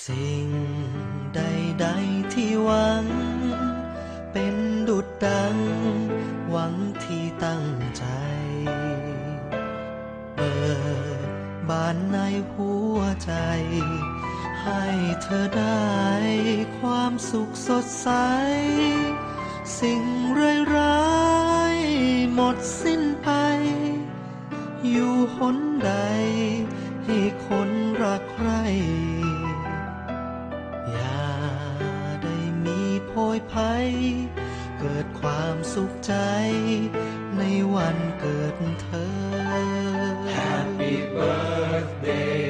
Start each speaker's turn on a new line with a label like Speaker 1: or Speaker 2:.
Speaker 1: สิ่งใดๆที่หวังเป็นดุจดังหวังที่ตั้งใจเปิดบานในหัวใจให้เธอได้ความสุขสดใสสิ่งร้ายๆหมดสิ้นไปอยู่หนใดให้คนรักใครอย่าได้มีโพยภัยเกิดความสุขใจในวันเกิดเธอ
Speaker 2: Happy birthday